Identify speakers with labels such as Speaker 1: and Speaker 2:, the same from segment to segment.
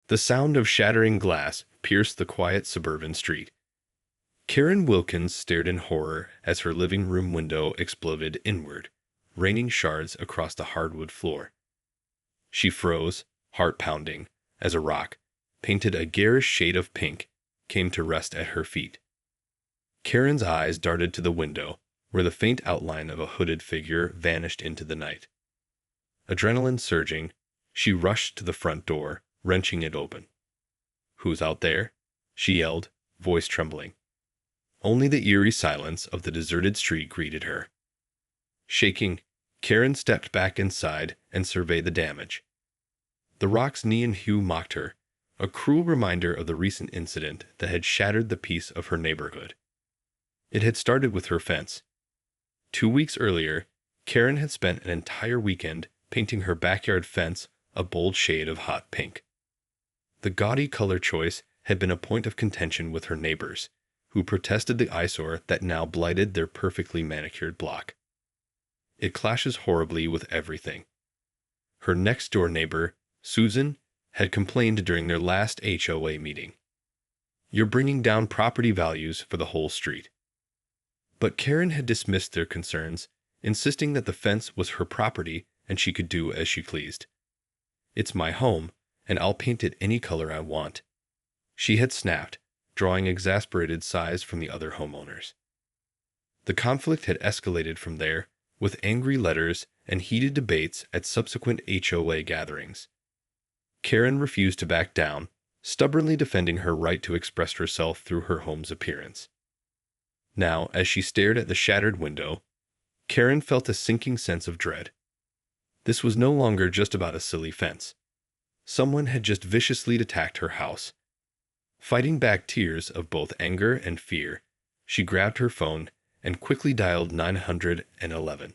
Speaker 1: The sound of shattering glass pierced the quiet suburban street. Karen Wilkins stared in horror as her living room window exploded inward, raining shards across the hardwood floor. She froze, heart pounding, as a rock, painted a garish shade of pink, came to rest at her feet. Karen's eyes darted to the window, where the faint outline of a hooded figure vanished into the night. Adrenaline surging, she rushed to the front door, wrenching it open. "Who's out there?" she yelled, voice trembling. Only the eerie silence of the deserted street greeted her. Shaking, Karen stepped back inside and surveyed the damage. The rock's neon hue mocked her, a cruel reminder of the recent incident that had shattered the peace of her neighborhood. It had started with her fence. 2 weeks earlier, Karen had spent an entire weekend painting her backyard fence a bold shade of hot pink. The gaudy color choice had been a point of contention with her neighbors, who protested the eyesore that now blighted their perfectly manicured block. It clashes horribly with everything. Her next-door neighbor, Susan, had complained during their last HOA meeting. "You're bringing down property values for the whole street." But Karen had dismissed their concerns, insisting that the fence was her property and she could do as she pleased. "It's my home, and I'll paint it any color I want," she had snapped, drawing exasperated sighs from the other homeowners. The conflict had escalated from there, with angry letters and heated debates at subsequent HOA gatherings. Karen refused to back down, stubbornly defending her right to express herself through her home's appearance. Now, as she stared at the shattered window, Karen felt a sinking sense of dread. This was no longer just about a silly fence. Someone had just viciously attacked her house. Fighting back tears of both anger and fear, she grabbed her phone and quickly dialed 911.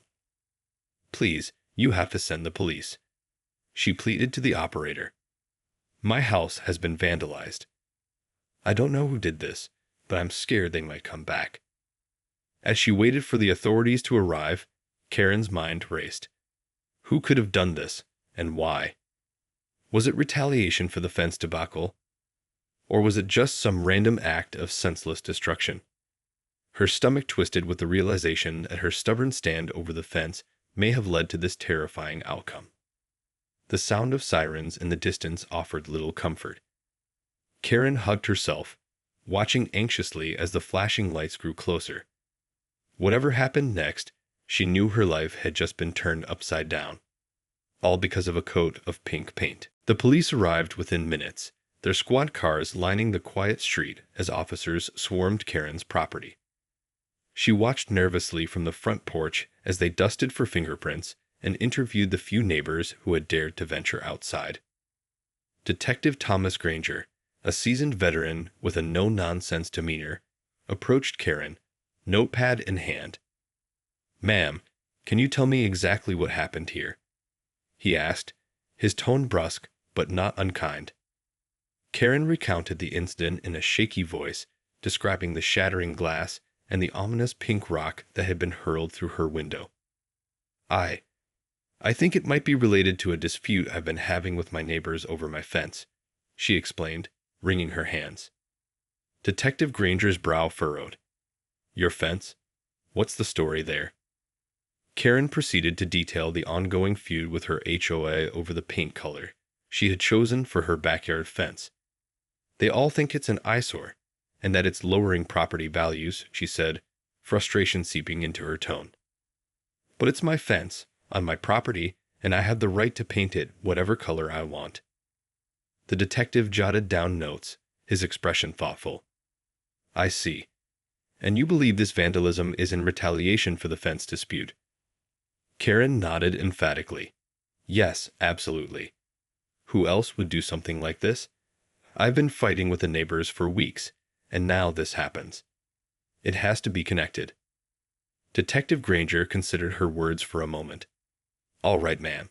Speaker 1: "Please, you have to send the police," she pleaded to the operator. "My house has been vandalized. I don't know who did this, but I'm scared they might come back." As she waited for the authorities to arrive, Karen's mind raced. Who could have done this, and why? Was it retaliation for the fence debacle? Or was it just some random act of senseless destruction? Her stomach twisted with the realization that her stubborn stand over the fence may have led to this terrifying outcome. The sound of sirens in the distance offered little comfort. Karen hugged herself, watching anxiously as the flashing lights grew closer. Whatever happened next, she knew her life had just been turned upside down, all because of a coat of pink paint. The police arrived within minutes, their squad cars lining the quiet street as officers swarmed Karen's property. She watched nervously from the front porch as they dusted for fingerprints and interviewed the few neighbors who had dared to venture outside. Detective Thomas Granger, a seasoned veteran with a no-nonsense demeanor, approached Karen, notepad in hand. "Ma'am, can you tell me exactly what happened here?" he asked, his tone brusque but not unkind. Karen recounted the incident in a shaky voice, describing the shattering glass and the ominous pink rock that had been hurled through her window. I think it might be related to a dispute I've been having with my neighbors over my fence," she explained, wringing her hands. Detective Granger's brow furrowed. "Your fence? What's the story there?" Karen proceeded to detail the ongoing feud with her HOA over the paint color she had chosen for her backyard fence. "They all think it's an eyesore, and that it's lowering property values," she said, frustration seeping into her tone. "But it's my fence, on my property, and I have the right to paint it whatever color I want." The detective jotted down notes, his expression thoughtful. "I see. And you believe this vandalism is in retaliation for the fence dispute?" Karen nodded emphatically. "Yes, absolutely. Who else would do something like this? I've been fighting with the neighbors for weeks, and now this happens. It has to be connected." Detective Granger considered her words for a moment. "All right, ma'am.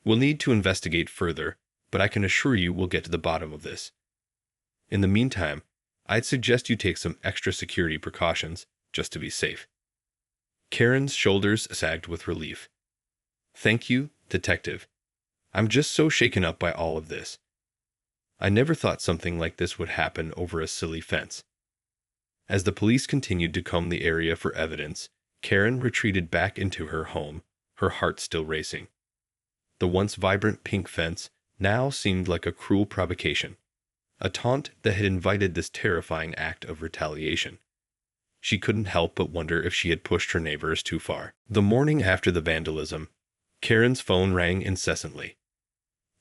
Speaker 1: We'll need to investigate further, but I can assure you we'll get to the bottom of this. In the meantime, I'd suggest you take some extra security precautions, just to be safe." Karen's shoulders sagged with relief. "Thank you, detective. I'm just so shaken up by all of this." I never thought something like this would happen over a silly fence. As the police continued to comb the area for evidence, Karen retreated back into her home, her heart still racing. The once vibrant pink fence now seemed like a cruel provocation, a taunt that had invited this terrifying act of retaliation. She couldn't help but wonder if she had pushed her neighbors too far. The morning after the vandalism, Karen's phone rang incessantly.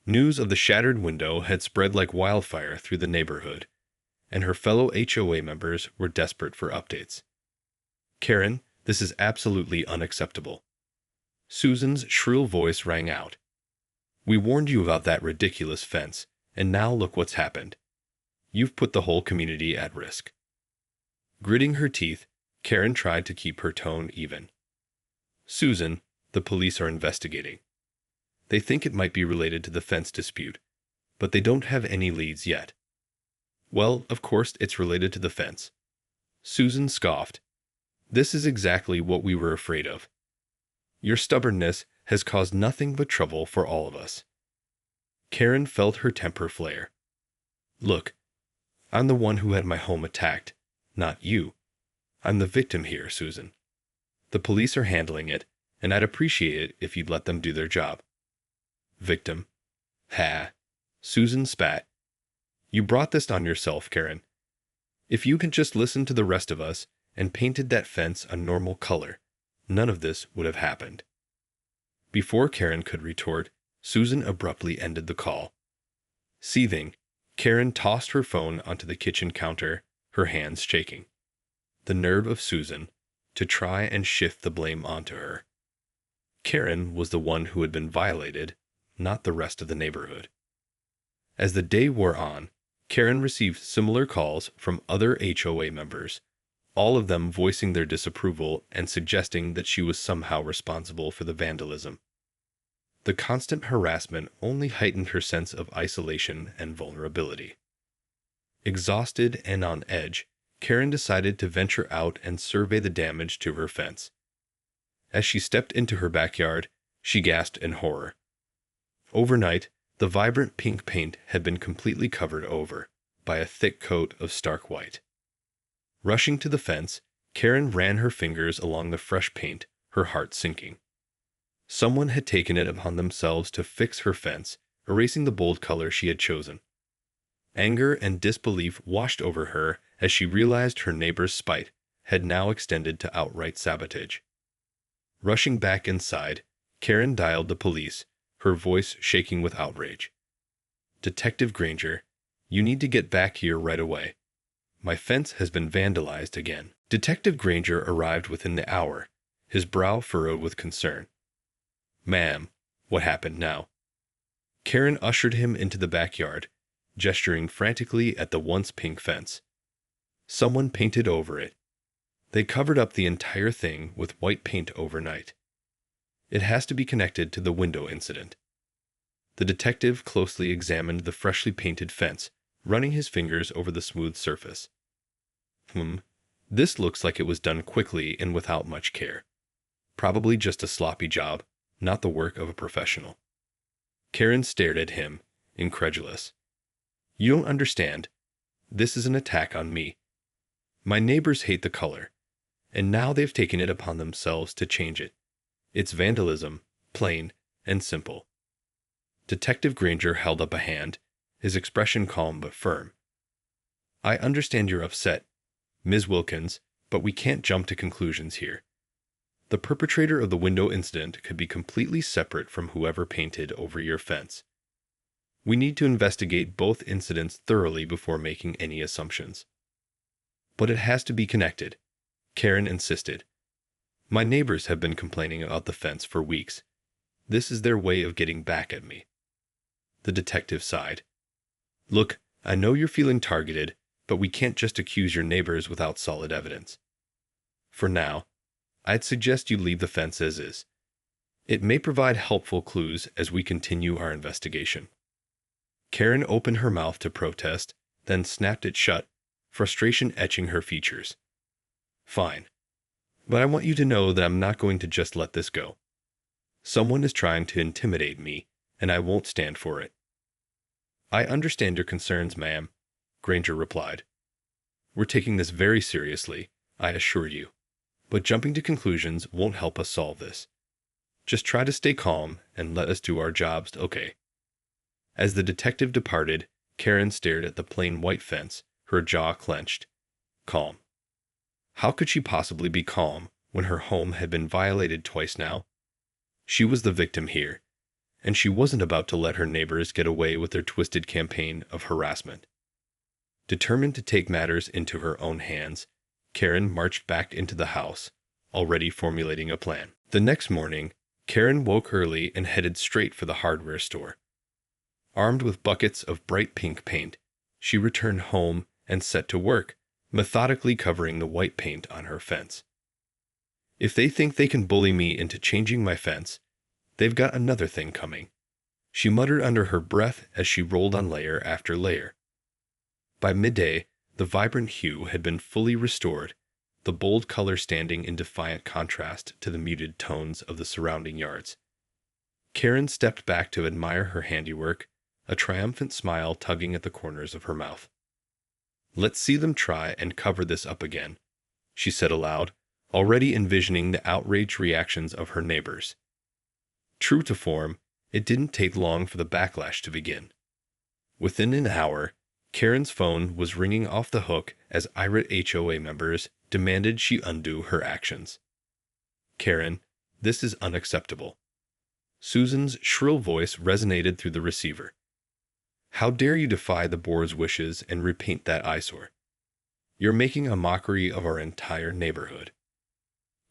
Speaker 1: News of the shattered window had spread like wildfire through the neighborhood, and her fellow HOA members were desperate for updates. "Karen, this is absolutely unacceptable." Susan's shrill voice rang out. "We warned you about that ridiculous fence, and now look what's happened. You've put the whole community at risk." Gritting her teeth, Karen tried to keep her tone even. "Susan, the police are investigating. They think it might be related to the fence dispute, but they don't have any leads yet." "Well, of course it's related to the fence." Susan scoffed. "This is exactly what we were afraid of. Your stubbornness has caused nothing but trouble for all of us." Karen felt her temper flare. "Look, I'm the one who had my home attacked, not you. I'm the victim here, Susan. The police are handling it, and I'd appreciate it if you'd let them do their job." "Victim? Ha!" Susan spat. "You brought this on yourself, Karen. If you had just listened to the rest of us and painted that fence a normal color, none of this would have happened." Before Karen could retort, Susan abruptly ended the call. Seething, Karen tossed her phone onto the kitchen counter, her hands shaking. The nerve of Susan to try and shift the blame onto her. Karen was the one who had been violated, not the rest of the neighborhood. As the day wore on, Karen received similar calls from other HOA members, all of them voicing their disapproval and suggesting that she was somehow responsible for the vandalism. The constant harassment only heightened her sense of isolation and vulnerability. Exhausted and on edge, Karen decided to venture out and survey the damage to her fence. As she stepped into her backyard, she gasped in horror. Overnight, the vibrant pink paint had been completely covered over by a thick coat of stark white. Rushing to the fence, Karen ran her fingers along the fresh paint, her heart sinking. Someone had taken it upon themselves to fix her fence, erasing the bold color she had chosen. Anger and disbelief washed over her as she realized her neighbor's spite had now extended to outright sabotage. Rushing back inside, Karen dialed the police, her voice shaking with outrage. "Detective Granger, you need to get back here right away. My fence has been vandalized again." Detective Granger arrived within the hour, his brow furrowed with concern. "Ma'am, what happened now?" Karen ushered him into the backyard, gesturing frantically at the once pink fence. "Someone painted over it. They covered up the entire thing with white paint overnight. It has to be connected to the window incident." The detective closely examined the freshly painted fence, running his fingers over the smooth surface. This looks like it was done quickly and without much care. Probably just a sloppy job, not the work of a professional." Karen stared at him, incredulous. "You don't understand. This is an attack on me. My neighbors hate the color, and now they've taken it upon themselves to change it. It's vandalism, plain and simple." Detective Granger held up a hand, his expression calm but firm. "I understand you're upset, Ms. Wilkins, but we can't jump to conclusions here. The perpetrator of the window incident could be completely separate from whoever painted over your fence. We need to investigate both incidents thoroughly before making any assumptions." "But it has to be connected," Karen insisted. "My neighbors have been complaining about the fence for weeks. This is their way of getting back at me." The detective sighed. "Look, I know you're feeling targeted, but we can't just accuse your neighbors without solid evidence. For now, I'd suggest you leave the fence as is. It may provide helpful clues as we continue our investigation." Karen opened her mouth to protest, then snapped it shut, frustration etching her features. "Fine. But I want you to know that I'm not going to just let this go. Someone is trying to intimidate me, and I won't stand for it." I understand your concerns, ma'am, Granger replied. We're taking this very seriously, I assure you. But jumping to conclusions won't help us solve this. Just try to stay calm and let us do our jobs, okay? As the detective departed, Karen stared at the plain white fence, her jaw clenched. Calm. How could she possibly be calm when her home had been violated twice now? She was the victim here, and she wasn't about to let her neighbors get away with their twisted campaign of harassment. Determined to take matters into her own hands, Karen marched back into the house, already formulating a plan. The next morning, Karen woke early and headed straight for the hardware store. Armed with buckets of bright pink paint, she returned home and set to work, methodically covering the white paint on her fence. If they think they can bully me into changing my fence, they've got another thing coming, she muttered under her breath as she rolled on layer after layer. By midday, the vibrant hue had been fully restored, the bold color standing in defiant contrast to the muted tones of the surrounding yards. Karen stepped back to admire her handiwork, a triumphant smile tugging at the corners of her mouth. Let's see them try and cover this up again, she said aloud, already envisioning the outraged reactions of her neighbors. True to form, it didn't take long for the backlash to begin. Within an hour, Karen's phone was ringing off the hook as irate HOA members demanded she undo her actions. Karen, this is unacceptable. Susan's shrill voice resonated through the receiver. How dare you defy the board's wishes and repaint that eyesore? You're making a mockery of our entire neighborhood.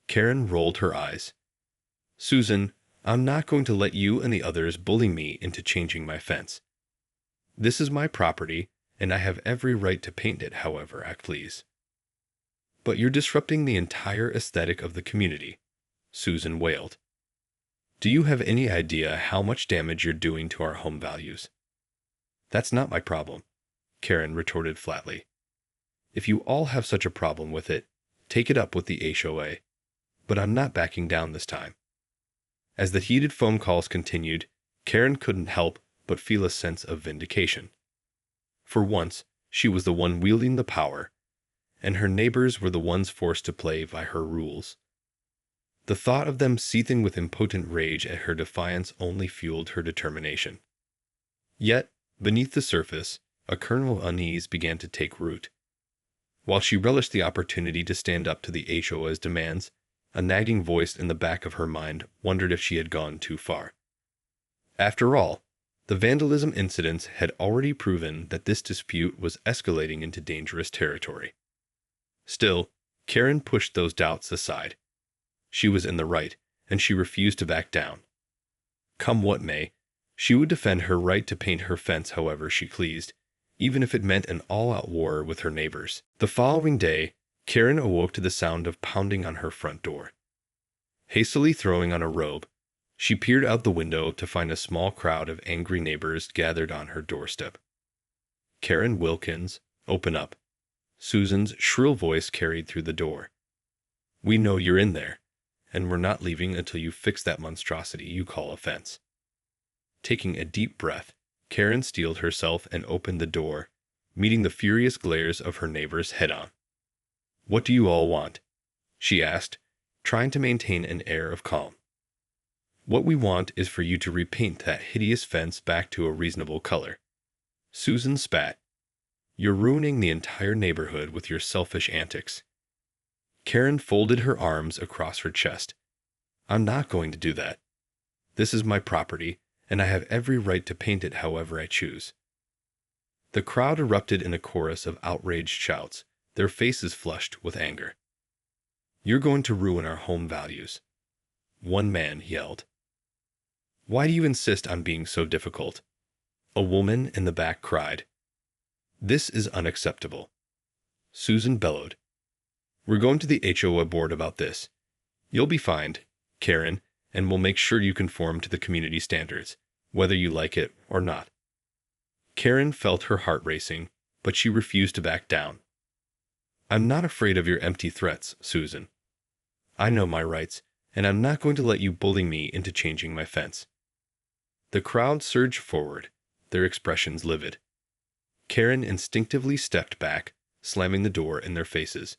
Speaker 1: Karen rolled her eyes. Susan, I'm not going to let you and the others bully me into changing my fence. This is my property, and I have every right to paint it however I please. But you're disrupting the entire aesthetic of the community, Susan wailed. Do you have any idea how much damage you're doing to our home values? That's not my problem, Karen retorted flatly. If you all have such a problem with it, take it up with the HOA. But I'm not backing down this time. As the heated phone calls continued, Karen couldn't help but feel a sense of vindication. For once, she was the one wielding the power, and her neighbors were the ones forced to play by her rules. The thought of them seething with impotent rage at her defiance only fueled her determination. Yet, beneath the surface, a kernel of unease began to take root. While she relished the opportunity to stand up to the HOA's demands, a nagging voice in the back of her mind wondered if she had gone too far. After all, the vandalism incidents had already proven that this dispute was escalating into dangerous territory. Still, Karen pushed those doubts aside. She was in the right, and she refused to back down. Come what may, she would defend her right to paint her fence however she pleased, even if it meant an all-out war with her neighbors. The following day, Karen awoke to the sound of pounding on her front door. Hastily throwing on a robe, she peered out the window to find a small crowd of angry neighbors gathered on her doorstep. Karen Wilkins, open up. Susan's shrill voice carried through the door. We know you're in there, and we're not leaving until you fix that monstrosity you call a fence. Taking a deep breath, Karen steeled herself and opened the door, meeting the furious glares of her neighbors head-on. What do you all want? She asked, trying to maintain an air of calm. What we want is for you to repaint that hideous fence back to a reasonable color. Susan spat. You're ruining the entire neighborhood with your selfish antics. Karen folded her arms across her chest. I'm not going to do that. This is my property, and I have every right to paint it however I choose. The crowd erupted in a chorus of outraged shouts, their faces flushed with anger. You're going to ruin our home values. One man yelled. Why do you insist on being so difficult? A woman in the back cried. This is unacceptable. Susan bellowed. We're going to the HOA board about this. You'll be fined, Karen, and we'll make sure you conform to the community standards, whether you like it or not. Karen felt her heart racing, but she refused to back down. I'm not afraid of your empty threats, Susan. I know my rights, and I'm not going to let you bully me into changing my fence. The crowd surged forward, their expressions livid. Karen instinctively stepped back, slamming the door in their faces.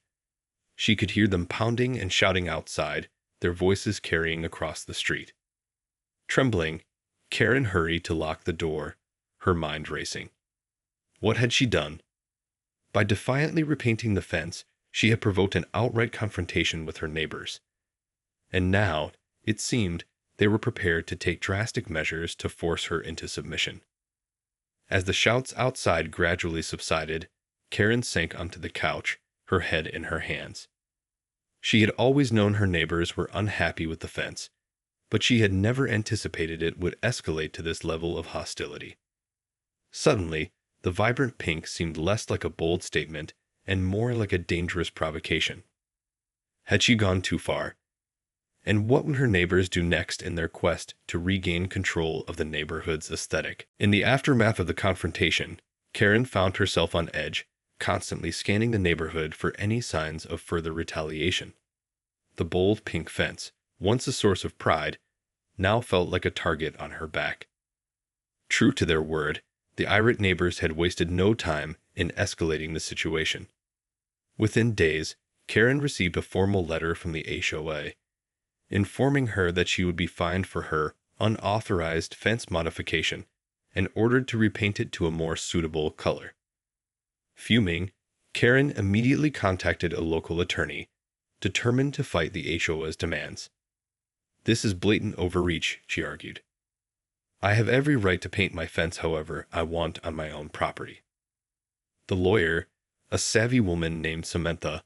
Speaker 1: She could hear them pounding and shouting outside, their voices carrying across the street. Trembling, Karen hurried to lock the door, her mind racing. What had she done? By defiantly repainting the fence, she had provoked an outright confrontation with her neighbors. And now, it seemed, they were prepared to take drastic measures to force her into submission. As the shouts outside gradually subsided, Karen sank onto the couch, her head in her hands. She had always known her neighbors were unhappy with the fence, but she had never anticipated it would escalate to this level of hostility. Suddenly, the vibrant pink seemed less like a bold statement and more like a dangerous provocation. Had she gone too far? And what would her neighbors do next in their quest to regain control of the neighborhood's aesthetic? In the aftermath of the confrontation, Karen found herself on edge, constantly scanning the neighborhood for any signs of further retaliation. The bold pink fence, once a source of pride, now felt like a target on her back. True to their word, the irate neighbors had wasted no time in escalating the situation. Within days, Karen received a formal letter from the HOA, informing her that she would be fined for her unauthorized fence modification and ordered to repaint it to a more suitable color. Fuming, Karen immediately contacted a local attorney, determined to fight the HOA's demands. This is blatant overreach, she argued. I have every right to paint my fence however I want on my own property. The lawyer, a savvy woman named Samantha,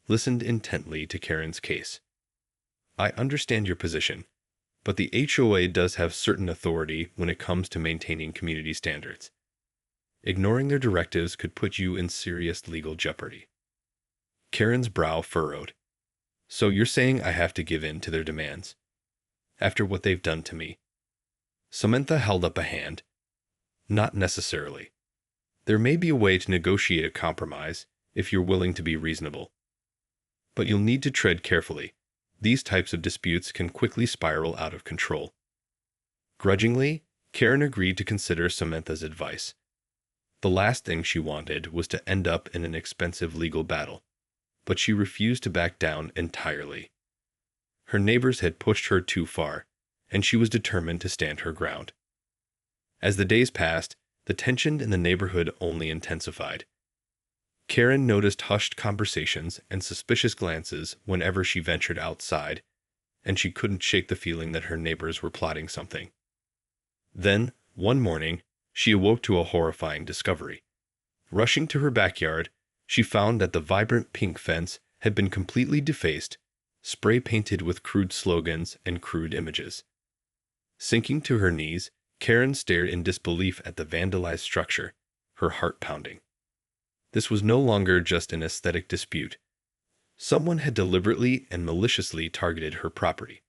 Speaker 1: listened intently to Karen's case. I understand your position, but the HOA does have certain authority when it comes to maintaining community standards. Ignoring their directives could put you in serious legal jeopardy. Karen's brow furrowed. So you're saying I have to give in to their demands? After what they've done to me? Samantha held up a hand. Not necessarily. There may be a way to negotiate a compromise if you're willing to be reasonable. But you'll need to tread carefully. These types of disputes can quickly spiral out of control. Grudgingly, Karen agreed to consider Samantha's advice. The last thing she wanted was to end up in an expensive legal battle, but she refused to back down entirely. Her neighbors had pushed her too far, and she was determined to stand her ground. As the days passed, the tension in the neighborhood only intensified. Karen noticed hushed conversations and suspicious glances whenever she ventured outside, and she couldn't shake the feeling that her neighbors were plotting something. Then, one morning, she awoke to a horrifying discovery. Rushing to her backyard, she found that the vibrant pink fence had been completely defaced, spray-painted with crude slogans and crude images. Sinking to her knees, Karen stared in disbelief at the vandalized structure, her heart pounding. This was no longer just an aesthetic dispute. Someone had deliberately and maliciously targeted her property.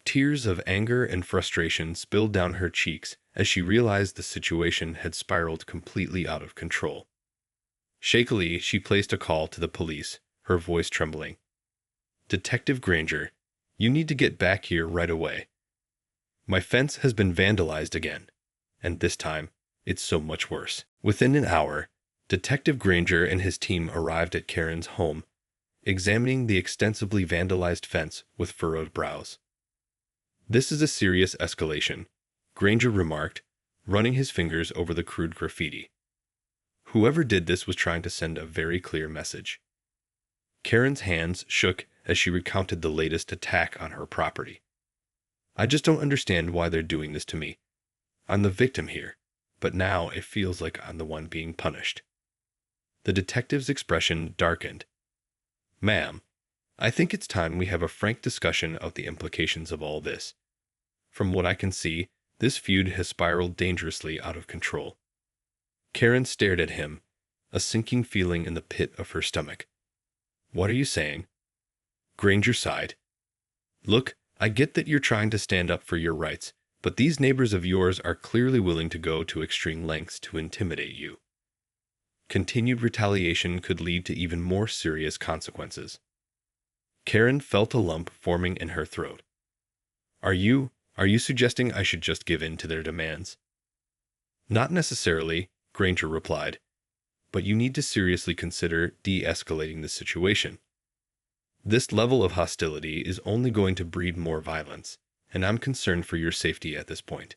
Speaker 1: Tears of anger and frustration spilled down her cheeks as she realized the situation had spiraled completely out of control. Shakily, she placed a call to the police, her voice trembling. Detective Granger, you need to get back here right away. My fence has been vandalized again, and this time, it's so much worse. Within an hour, Detective Granger and his team arrived at Karen's home, examining the extensively vandalized fence with furrowed brows. This is a serious escalation, Granger remarked, running his fingers over the crude graffiti. Whoever did this was trying to send a very clear message. Karen's hands shook as she recounted the latest attack on her property. I just don't understand why they're doing this to me. I'm the victim here, but now it feels like I'm the one being punished. The detective's expression darkened. Ma'am, I think it's time we have a frank discussion of the implications of all this. From what I can see, this feud has spiraled dangerously out of control. Karen stared at him, a sinking feeling in the pit of her stomach. What are you saying? Granger sighed. Look, I get that you're trying to stand up for your rights, but these neighbors of yours are clearly willing to go to extreme lengths to intimidate you. Continued retaliation could lead to even more serious consequences. Karen felt a lump forming in her throat. Are you suggesting I should just give in to their demands? Not necessarily, Granger replied, but you need to seriously consider de-escalating the situation. This level of hostility is only going to breed more violence, and I'm concerned for your safety at this point.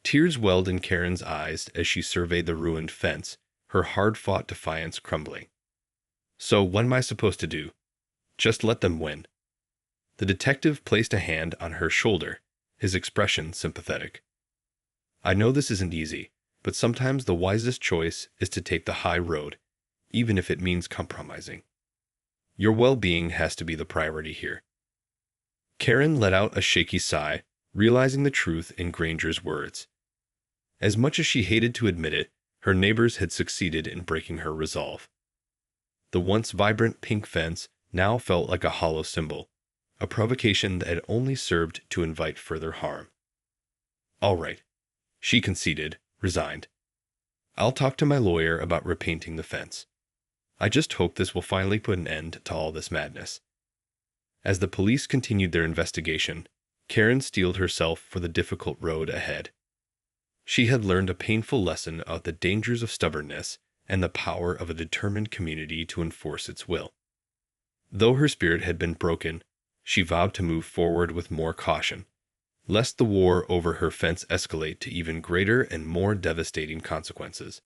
Speaker 1: Tears welled in Karen's eyes as she surveyed the ruined fence, her hard-fought defiance crumbling. So what am I supposed to do? Just let them win. The detective placed a hand on her shoulder, his expression sympathetic. I know this isn't easy, but sometimes the wisest choice is to take the high road, even if it means compromising. Your well-being has to be the priority here. Karen let out a shaky sigh, realizing the truth in Granger's words. As much as she hated to admit it, her neighbors had succeeded in breaking her resolve. The once vibrant pink fence now felt like a hollow symbol, a provocation that had only served to invite further harm. All right, she conceded, resigned. I'll talk to my lawyer about repainting the fence. I just hope this will finally put an end to all this madness. As the police continued their investigation, Karen steeled herself for the difficult road ahead. She had learned a painful lesson of the dangers of stubbornness and the power of a determined community to enforce its will. Though her spirit had been broken, she vowed to move forward with more caution, lest the war over her fence escalate to even greater and more devastating consequences.